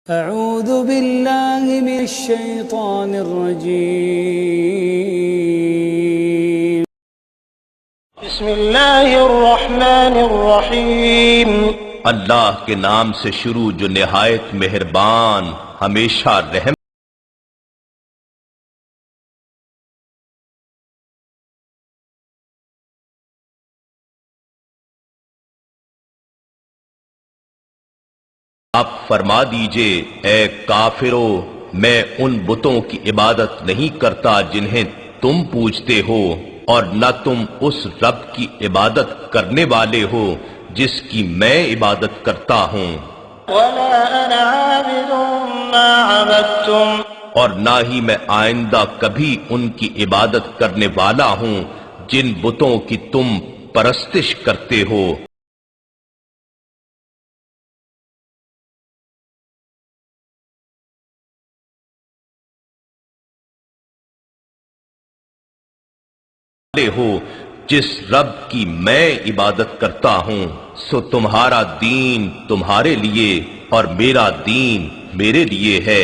أعوذ بالله من الشيطان الرجيم. بسم اللہ الرحمن الرحیم. اللہ کے نام سے شروع جو نہایت مہربان ہمیشہ رحم. آپ فرما دیجئے اے کافرو، میں ان بتوں کی عبادت نہیں کرتا جنہیں تم پوجتے ہو، اور نہ تم اس رب کی عبادت کرنے والے ہو جس کی میں عبادت کرتا ہوں، ولا انا عابد ما عبدتم. اور نہ ہی میں آئندہ کبھی ان کی عبادت کرنے والا ہوں جن بتوں کی تم پرستش کرتے ہو. ہو جس رب کی میں عبادت کرتا ہوں، سو تمہارا دین تمہارے لیے اور میرا دین میرے لیے ہے.